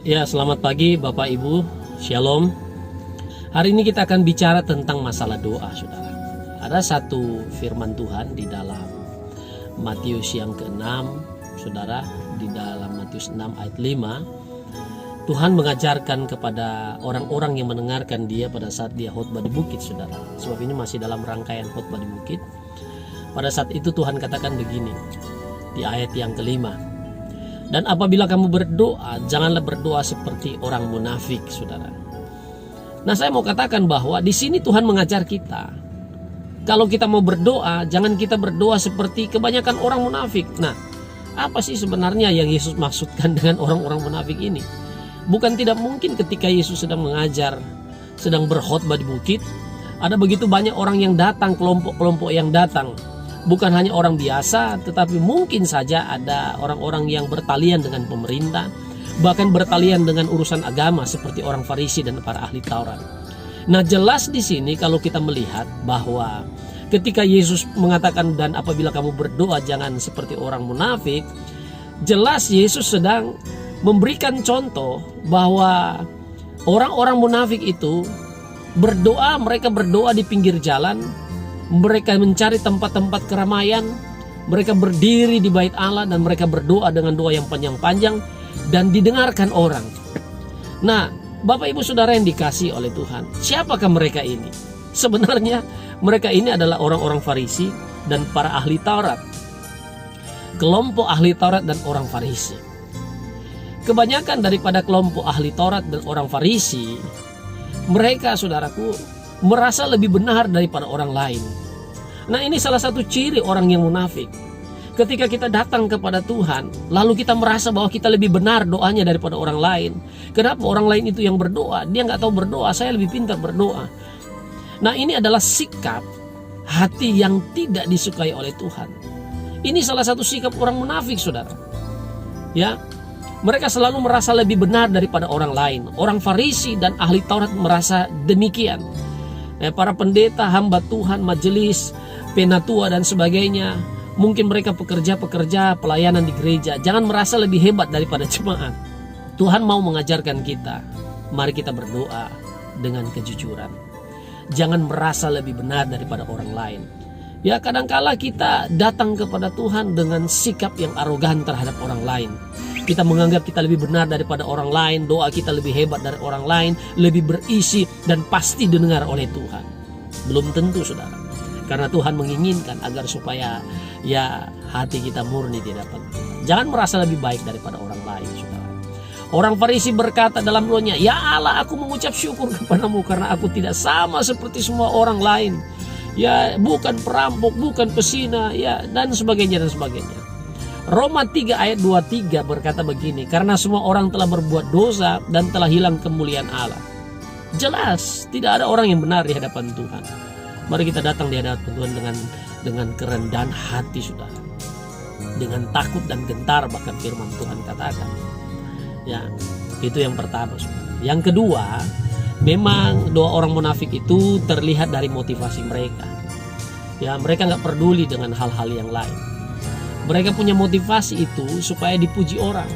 Ya, selamat pagi Bapak Ibu, Shalom. Hari ini kita akan bicara tentang masalah doa, saudara. Ada satu firman Tuhan di dalam Matius yang ke-6, saudara. Di dalam Matius 6 ayat 5, Tuhan mengajarkan kepada orang-orang yang mendengarkan dia pada saat dia khotbah di bukit, saudara. Sebab ini masih dalam rangkaian khotbah di bukit. Pada saat itu Tuhan katakan begini, di ayat yang ke-5. Dan apabila kamu berdoa, janganlah berdoa seperti orang munafik, saudara. Nah, saya mau katakan bahwa di sini Tuhan mengajar kita, kalau kita mau berdoa, jangan kita berdoa seperti kebanyakan orang munafik. Nah, apa sih sebenarnya yang Yesus maksudkan dengan orang-orang munafik ini? Bukan tidak mungkin ketika Yesus sedang mengajar, sedang berkhotbah di bukit, ada begitu banyak orang yang datang, kelompok-kelompok yang datang. Bukan hanya orang biasa, tetapi mungkin saja ada orang-orang yang bertalian dengan pemerintah, bahkan bertalian dengan urusan agama seperti orang Farisi dan para ahli Taurat. Nah, jelas di sini kalau kita melihat bahwa ketika Yesus mengatakan dan apabila kamu berdoa jangan seperti orang munafik, jelas Yesus sedang memberikan contoh bahwa orang-orang munafik itu berdoa, mereka berdoa di pinggir jalan. Mereka mencari tempat-tempat keramaian, mereka berdiri di bait Allah dan mereka berdoa dengan doa yang panjang-panjang dan didengarkan orang. Nah, Bapak Ibu Saudara yang dikasihi oleh Tuhan, siapakah mereka ini? Sebenarnya mereka ini adalah orang-orang Farisi dan para ahli Taurat. Kelompok ahli Taurat dan orang Farisi. Kebanyakan daripada kelompok ahli Taurat dan orang Farisi, mereka, saudaraku, merasa lebih benar daripada orang lain. Nah, ini salah satu ciri orang yang munafik. Ketika kita datang kepada Tuhan, lalu kita merasa bahwa kita lebih benar doanya daripada orang lain. Kenapa? Orang lain itu yang berdoa, dia nggak tahu berdoa, saya lebih pintar berdoa. Nah, ini adalah sikap hati yang tidak disukai oleh Tuhan. Ini salah satu sikap orang munafik, saudara. Ya, mereka selalu merasa lebih benar daripada orang lain. Orang Farisi dan ahli Taurat merasa demikian. Para pendeta, hamba Tuhan, majelis, penatua dan sebagainya, mungkin mereka pekerja-pekerja pelayanan di gereja, jangan merasa lebih hebat daripada jemaat. Tuhan mau mengajarkan kita, mari kita berdoa dengan kejujuran. Jangan merasa lebih benar daripada orang lain. Ya, kadangkala kita datang kepada Tuhan dengan sikap yang arogan terhadap orang lain. Kita menganggap kita lebih benar daripada orang lain, doa kita lebih hebat dari orang lain, lebih berisi dan pasti didengar oleh Tuhan. Belum tentu, saudara. Karena Tuhan menginginkan agar supaya ya hati kita murni di hadapan Tuhan. Jangan merasa lebih baik daripada orang lain, saudara. Orang Farisi berkata dalam doanya, "Ya Allah, aku mengucap syukur kepadamu karena aku tidak sama seperti semua orang lain. Ya, bukan perampok, bukan pesina, ya, dan sebagainya dan sebagainya." Roma 3 ayat 23 berkata begini, karena semua orang telah berbuat dosa dan telah hilang kemuliaan Allah. Jelas tidak ada orang yang benar di hadapan Tuhan. Mari kita datang di hadapan Tuhan dengan kerendahan hati, saudara, dengan takut dan gentar, bahkan firman Tuhan katakan. Ya, itu yang pertama, saudara. Yang kedua, memang doa orang munafik itu terlihat dari motivasi mereka. Ya, mereka nggak peduli dengan hal-hal yang lain. Mereka punya motivasi itu supaya dipuji orang.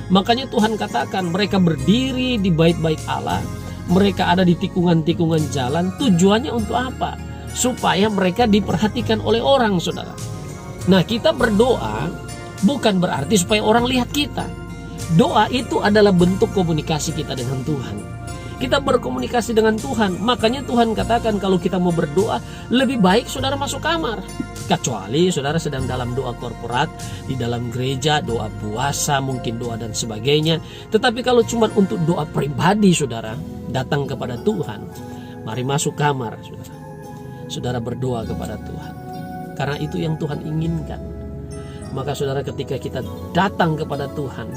Makanya Tuhan katakan mereka berdiri di bait-bait Allah. Mereka ada di tikungan-tikungan jalan. Tujuannya untuk apa? Supaya mereka diperhatikan oleh orang, saudara. Nah, kita berdoa bukan berarti supaya orang lihat kita. Doa itu adalah bentuk komunikasi kita dengan Tuhan. Kita berkomunikasi dengan Tuhan. Makanya Tuhan katakan kalau kita mau berdoa, lebih baik saudara masuk kamar. Kecuali saudara sedang dalam doa korporat, di dalam gereja, doa puasa, mungkin doa dan sebagainya. Tetapi kalau cuma untuk doa pribadi, saudara datang kepada Tuhan, mari masuk kamar, saudara. Saudara berdoa kepada Tuhan. Karena itu yang Tuhan inginkan. Maka saudara, ketika kita datang kepada Tuhan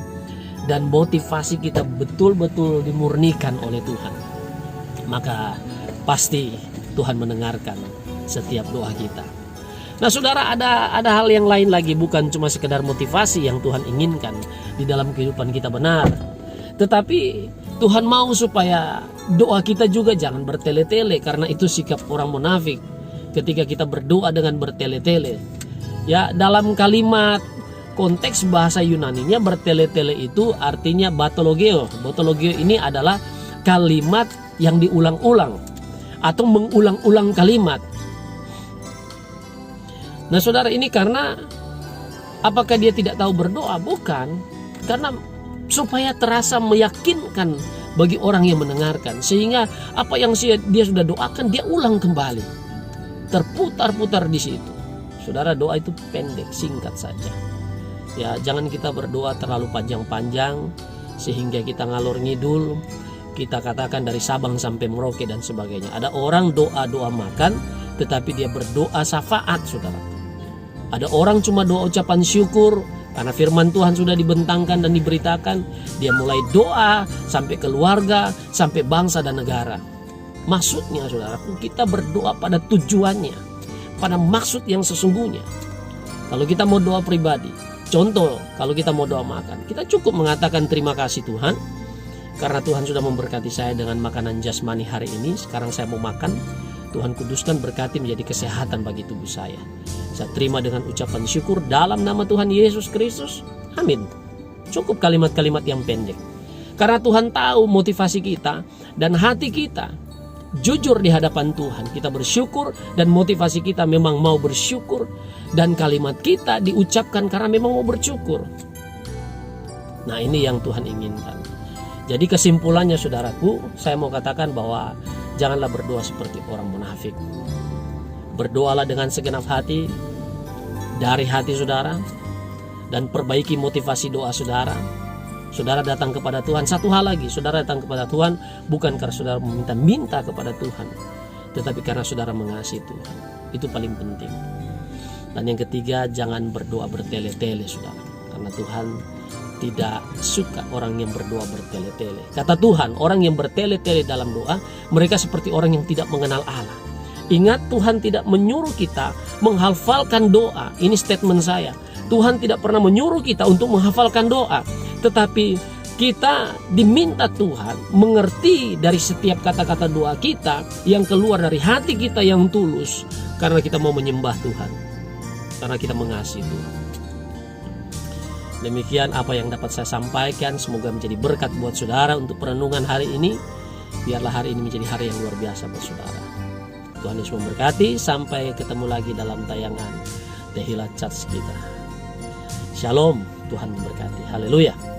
dan motivasi kita betul-betul dimurnikan oleh Tuhan, maka pasti Tuhan mendengarkan setiap doa kita. Nah, saudara, ada hal yang lain lagi, bukan cuma sekedar motivasi yang Tuhan inginkan di dalam kehidupan kita benar, tetapi Tuhan mau supaya doa kita juga jangan bertele-tele, karena itu sikap orang munafik. Ketika kita berdoa dengan bertele-tele, ya, dalam kalimat konteks bahasa Yunaninya bertele-tele itu artinya batologeo. Batologeo ini adalah kalimat yang diulang-ulang atau mengulang-ulang kalimat. Nah saudara, ini karena apakah dia tidak tahu berdoa? Bukan. Karena supaya terasa meyakinkan bagi orang yang mendengarkan, sehingga apa yang dia sudah doakan dia ulang kembali, terputar-putar di situ. Saudara, doa itu pendek, singkat saja. Ya, jangan kita berdoa terlalu panjang-panjang sehingga kita ngalor ngidul, kita katakan dari Sabang sampai Merauke dan sebagainya. Ada orang doa makan, tetapi dia berdoa syafaat, saudara. Ada orang cuma doa ucapan syukur, karena firman Tuhan sudah dibentangkan dan diberitakan, dia mulai doa sampai keluarga, sampai bangsa dan negara. Maksudnya saudaraku, kita berdoa pada tujuannya, pada maksud yang sesungguhnya. Kalau kita mau doa pribadi, contoh kalau kita mau doa makan, kita cukup mengatakan terima kasih Tuhan, karena Tuhan sudah memberkati saya dengan makanan jasmani hari ini. Sekarang saya mau makan, Tuhan kuduskan, berkati menjadi kesehatan bagi tubuh saya. Saya terima dengan ucapan syukur dalam nama Tuhan Yesus Kristus. Amin. Cukup kalimat-kalimat yang pendek. Karena Tuhan tahu motivasi kita dan hati kita jujur di hadapan Tuhan. Kita bersyukur dan motivasi kita memang mau bersyukur. Dan kalimat kita diucapkan karena memang mau bersyukur. Nah, ini yang Tuhan inginkan. Jadi kesimpulannya saudaraku, saya mau katakan bahwa janganlah berdoa seperti orang munafik. Berdoalah dengan segenap hati, dari hati saudara, dan perbaiki motivasi doa saudara. Saudara datang kepada Tuhan. Satu hal lagi, saudara datang kepada Tuhan bukan karena saudara meminta kepada Tuhan, tetapi karena saudara mengasihi Tuhan. Itu paling penting. Dan yang ketiga, jangan berdoa bertele-tele saudara, karena Tuhan tidak suka orang yang berdoa bertele-tele. Kata Tuhan, orang yang bertele-tele dalam doa, mereka seperti orang yang tidak mengenal Allah. Ingat, Tuhan tidak menyuruh kita menghafalkan doa. Ini statement saya. Tuhan tidak pernah menyuruh kita untuk menghafalkan doa, tetapi kita diminta Tuhan mengerti dari setiap kata-kata doa kita yang keluar dari hati kita yang tulus, karena kita mau menyembah Tuhan, karena kita mengasihi Tuhan. Demikian apa yang dapat saya sampaikan. Semoga menjadi berkat buat saudara untuk perenungan hari ini. Biarlah hari ini menjadi hari yang luar biasa buat saudara. Tuhan Yesus memberkati. Sampai ketemu lagi dalam tayangan The Hilal Church kita. Shalom, Tuhan memberkati. Haleluya.